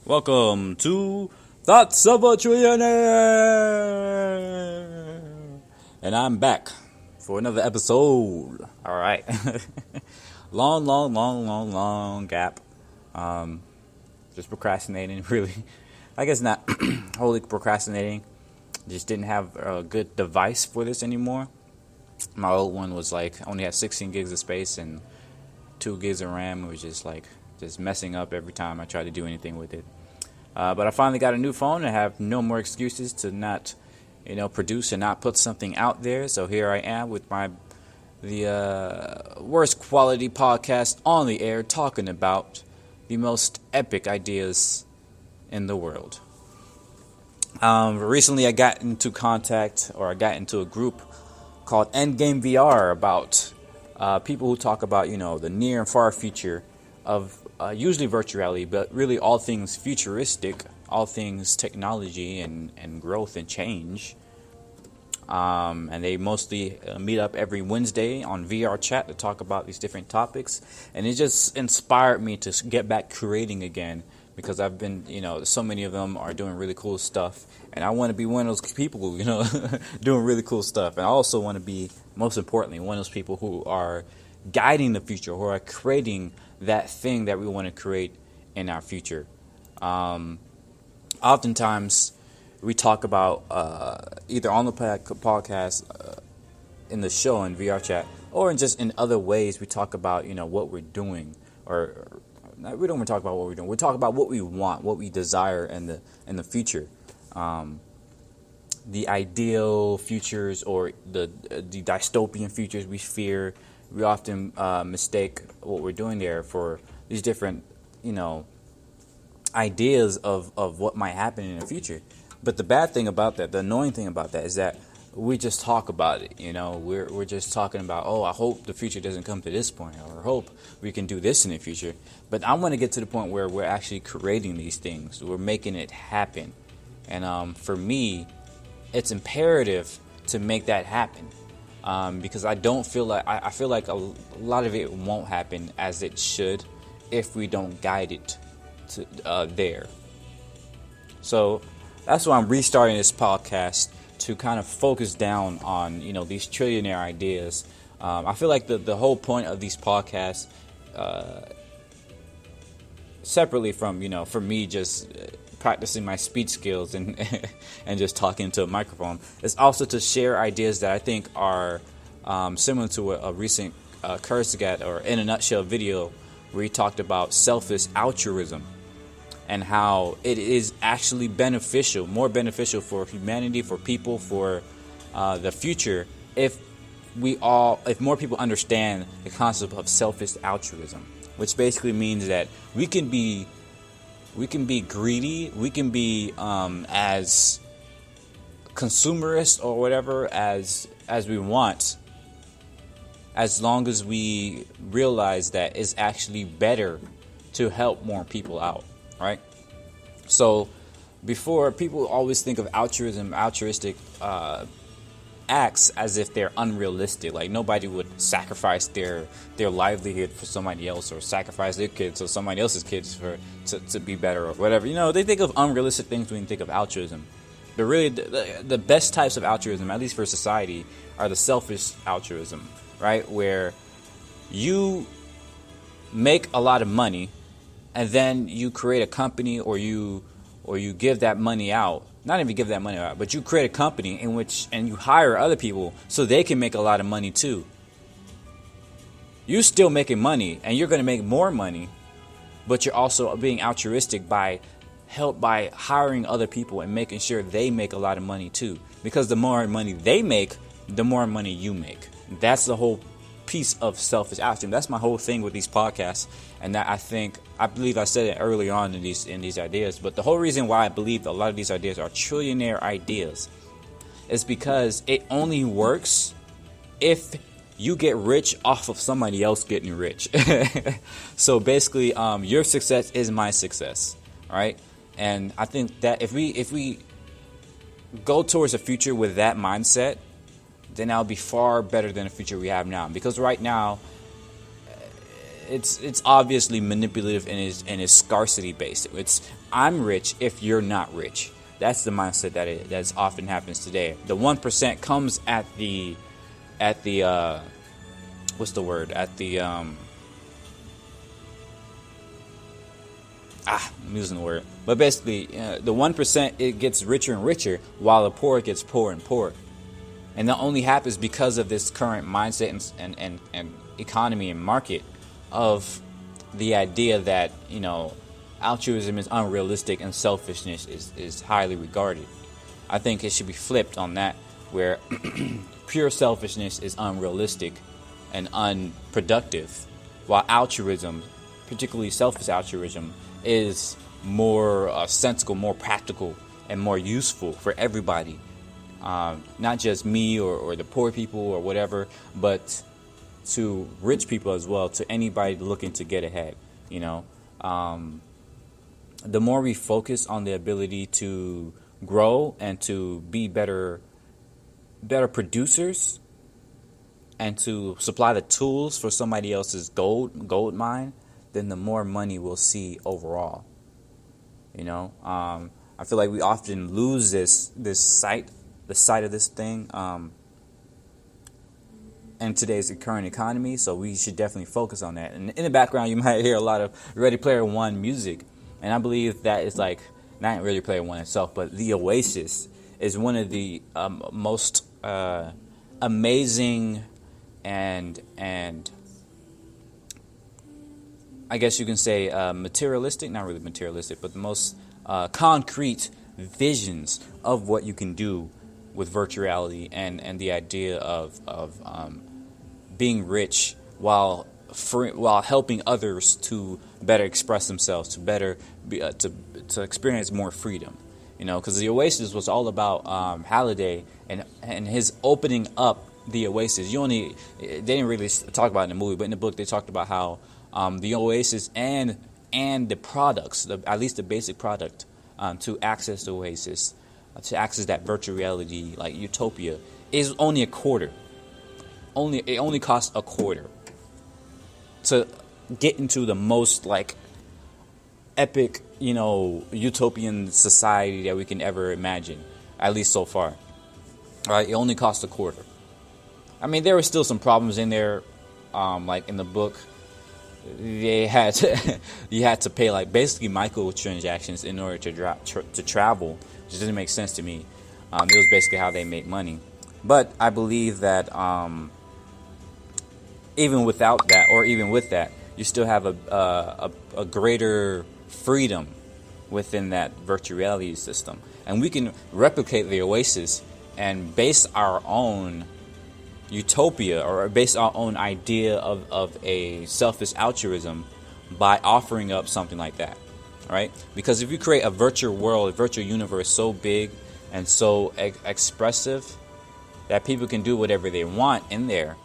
Welcome to Thoughts of a Trillionaire, and I'm back for another episode. All right, long gap. Just procrastinating, really. I guess not wholly procrastinating. Just didn't have a good device for this anymore. My old one was I only had 16 gigs of space and 2 gigs of RAM. It was just messing up every time I tried to do anything with it. But I finally got a new phone and have no more excuses to not, produce and not put something out there. So here I am with the worst quality podcast on the air, talking about the most epic ideas in the world. Recently I got into a group called Endgame VR about people who talk about, the near and far future of usually virtual reality, but really all things futuristic, all things technology and growth and change. And they mostly meet up every Wednesday on VR chat to talk about these different topics. And it just inspired me to get back creating again, because I've been, so many of them are doing really cool stuff. And I want to be one of those people, doing really cool stuff. And I also want to be, most importantly, one of those people who are guiding the future, who are creating that thing that we want to create in our future. Oftentimes, we talk about either on the podcast, in the show, in VR chat, or just in other ways. We talk about what we're doing, or we don't want to talk about what we're doing. We talk about what we want, what we desire in the future. The ideal futures, or the dystopian futures we fear. We often mistake what we're doing there for these different, ideas of what might happen in the future. But the bad thing about that, the annoying thing about that, is that we just talk about it. We're just talking about, I hope the future doesn't come to this point, or I hope we can do this in the future. But I want to get to the point where we're actually creating these things. We're making it happen. And for me, it's imperative to make that happen. Because I feel like a lot of it won't happen as it should if we don't guide it to there. So that's why I'm restarting this podcast, to kind of focus down on these trillionaire ideas. I feel like the whole point of these podcasts, separately from for me just practicing my speech skills and and just talking to a microphone, is also to share ideas that I think are similar to a recent Kurzgesagt, or in a nutshell, video where he talked about selfish altruism and how it is actually beneficial, more beneficial for humanity, for people, for the future, if more people understand the concept of selfish altruism, which basically means that we can be greedy, we can be as consumerist or whatever as we want, as long as we realize that it's actually better to help more people out, right? So before, people always think of altruistic acts as if they're unrealistic. Like, nobody would sacrifice their livelihood for somebody else, or sacrifice their kids or somebody else's kids to be better, or whatever. They think of unrealistic things when you think of altruism. But really, the best types of altruism, at least for society, are the selfish altruism, right? Where you make a lot of money, and then you create a company, or you give that money out. Not even give that money out, but you create a company and you hire other people so they can make a lot of money too. You're still making money, and you're going to make more money, but you're also being altruistic by hiring other people and making sure they make a lot of money too. Because the more money they make, the more money you make. That's the whole piece of selfish altruism. That's my whole thing with these podcasts, and that I believe I said it early on in these ideas. But the whole reason why I believe a lot of these ideas are trillionaire ideas is because it only works if you get rich off of somebody else getting rich. So basically, your success is my success, right? And I think that if we go towards a future with that mindset, then that'll be far better than the future we have now. Because right now, it's obviously manipulative and is scarcity based. It's I'm rich if you're not rich. That's the mindset that's often happens today. The 1% comes at the what's the word, at the I'm using the word, but basically the 1%, it gets richer and richer, while the poor gets poorer and poorer. And that only happens because of this current mindset and economy and market of the idea that, altruism is unrealistic and selfishness is highly regarded. I think it should be flipped on that, where pure selfishness is unrealistic and unproductive, while altruism, particularly selfish altruism, is more sensible, more practical, and more useful for everybody. Not just me or the poor people or whatever, but to rich people as well, to anybody looking to get ahead. The more we focus on the ability to grow and to be better producers and to supply the tools for somebody else's gold mine, then the more money we'll see overall. I feel like we often lose the sight of this thing in today's current economy, so we should definitely focus on that. And in the background, you might hear a lot of Ready Player One music, and I believe that is like not Ready Player One itself, but the Oasis is one of the most amazing and I guess you can say materialistic, not really materialistic, but the most concrete visions of what you can do with virtual reality and the idea of being rich while helping others to better express themselves, to better to experience more freedom. Because the Oasis was all about Halliday and his opening up the Oasis. They didn't really talk about it in the movie, but in the book they talked about how the Oasis and the products, at least the basic product, to access the Oasis, to access that virtual reality like utopia, is only a quarter. It only costs a quarter to get into the most like epic, utopian society that we can ever imagine, at least so far. Right? It only costs a quarter. I mean, there were still some problems in there, like in the book. You had to pay like basically microtransactions in order to travel, which doesn't make sense to me. It was basically how they make money. But I believe that even without that, or even with that, you still have a greater freedom within that virtual reality system, and we can replicate the Oasis and base our own utopia or base our own idea of a selfish altruism by offering up something like that, right? Because if you create a virtual world, a virtual universe so big and so expressive that people can do whatever they want in there,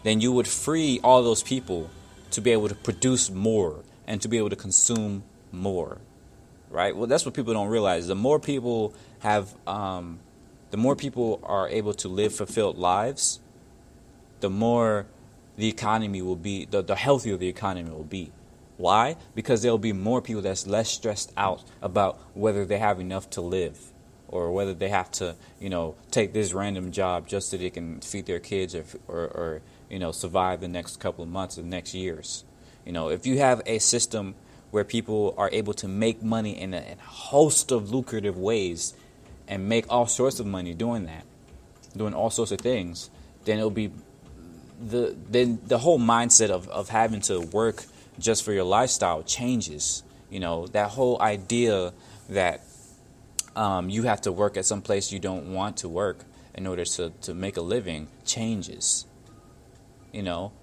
then you would free all those people to be able to produce more and to be able to consume more, right? Well, that's what people don't realize. The more people are able to live fulfilled lives, the more the economy will be, the healthier the economy will be. Why? Because there will be more people that's less stressed out about whether they have enough to live or whether they have to, take this random job just so they can feed their kids or survive the next couple of months or the next years. If you have a system where people are able to make money in a host of lucrative ways and make all sorts of money doing that, doing all sorts of things, then it'll be the whole mindset of having to work just for your lifestyle changes. That whole idea that you have to work at some place you don't want to work in order to make a living changes.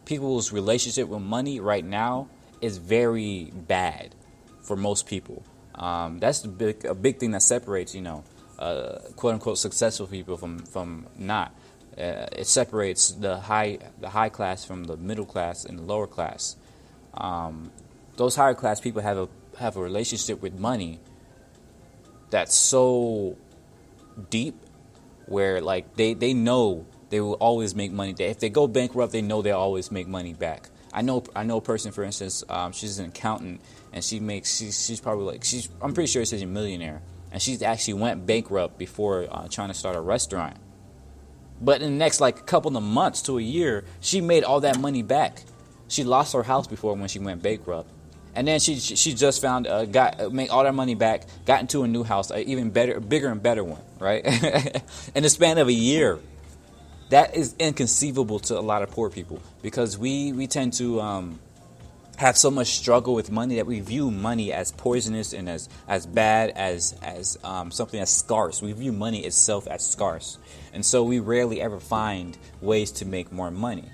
People's relationship with money right now is very bad for most people. That's a big thing that separates, quote unquote successful people from not. It separates the high class from the middle class and the lower class. Those higher class people have a relationship with money that's so deep, where like they know they will always make money. If they go bankrupt, they know they'll always make money back. I know a person, for instance, she's an accountant, and she's probably like, I'm pretty sure she's a millionaire, and she's actually went bankrupt before trying to start a restaurant. But in the next like couple of months to a year, she made all that money back. She lost her house before when she went bankrupt, and then she just found made all that money back, got into a new house, an even better, bigger and better one, right? In the span of a year. That is inconceivable to a lot of poor people, because we tend to have so much struggle with money that we view money as poisonous and as bad, as something that's scarce. We view money itself as scarce, and so we rarely ever find ways to make more money.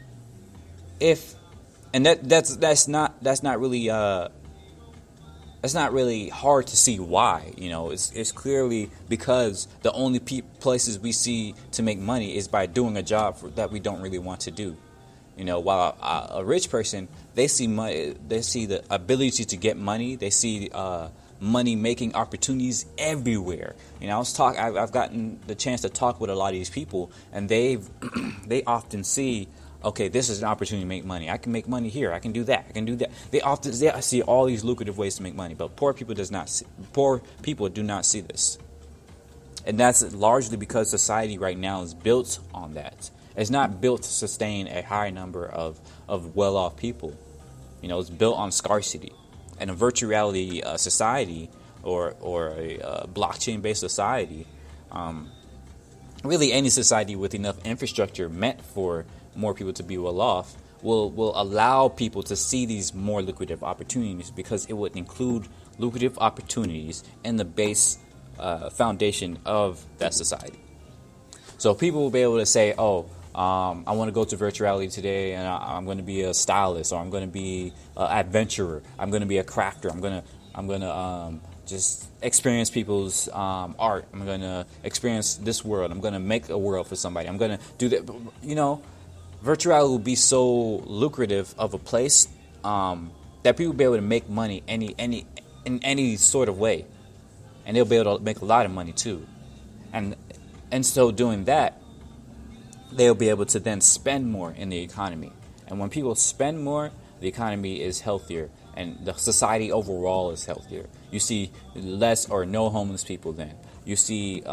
That's not really hard to see why. It's clearly because the only places we see to make money is by doing a job that we don't really want to do. While a rich person, they see money, they see the ability to get money, they see money making opportunities everywhere. I've gotten the chance to talk with a lot of these people, and they often see, okay, this is an opportunity to make money. I can make money here. I can do that. I can do that. They see all these lucrative ways to make money, but poor people do not see this, and that's largely because society right now is built on that. It's not built to sustain a high number of well-off people. It's built on scarcity, and a virtual reality society or a blockchain-based society, really any society with enough infrastructure meant for more people to be well off will allow people to see these more lucrative opportunities, because it would include lucrative opportunities in the base foundation of that society. So people will be able to say, I want to go to virtual reality today, and I'm going to be a stylist, or I'm going to be an adventurer, I'm going to be a crafter, I'm going to just experience people's art, I'm going to experience this world, I'm going to make a world for somebody, I'm going to do that. Virtual reality will be so lucrative of a place that people will be able to make money in any sort of way, and they'll be able to make a lot of money too. And so doing that, they'll be able to then spend more in the economy. And when people spend more, the economy is healthier, and the society overall is healthier. You see less or no homeless people then. You see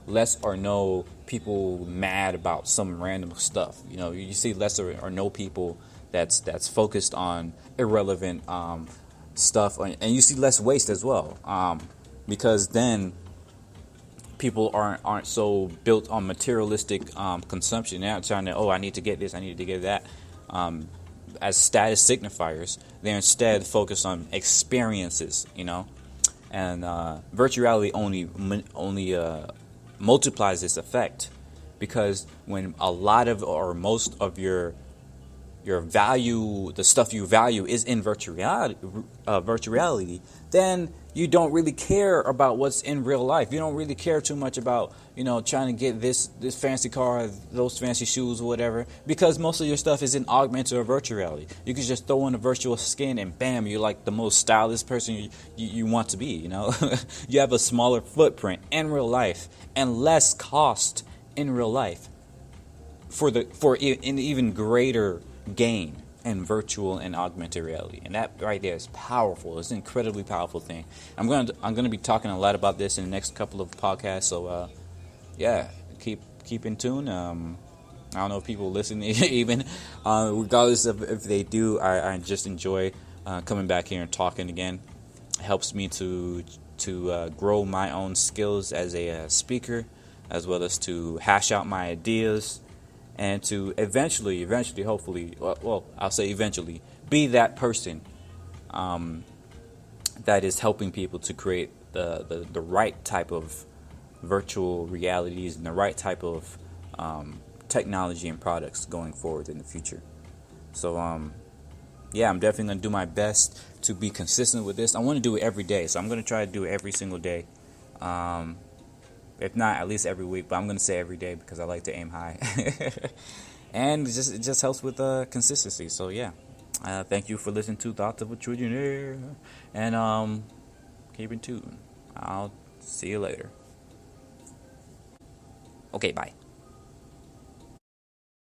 less or no people mad about some random stuff. You see less or no people that's focused on irrelevant stuff, and you see less waste as well, because then people aren't so built on materialistic consumption. They're not trying to, I need to get this, I need to get that, as status signifiers. They're instead focused on experiences, and virtual reality only multiplies this effect, because when a lot of or most of your value, the stuff you value, is in virtual reality, then you don't really care about what's in real life. You don't really care too much about, trying to get this fancy car, those fancy shoes, or whatever, because most of your stuff is in augmented or virtual reality. You can just throw on a virtual skin and bam, you're like the most stylish person you want to be. You have a smaller footprint in real life and less cost in real life for an even greater gain in virtual and augmented reality. And that right there is powerful. It's an incredibly powerful thing. I'm gonna be talking a lot about this in the next couple of podcasts. So keep in tune. I don't know if people listen even, regardless of if they do. I just enjoy coming back here and talking again. It helps me to grow my own skills as a speaker, as well as to hash out my ideas, and to eventually, hopefully, I'll say eventually, be that person that is helping people to create the right type of virtual realities and the right type of technology and products going forward in the future. So, I'm definitely going to do my best to be consistent with this. I want to do it every day, so I'm going to try to do it every single day. If not, at least every week, but I'm going to say every day because I like to aim high. And it just helps with consistency. So, thank you for listening to Thoughts of a Trillionaire. And keep in tune. I'll see you later. Okay, bye.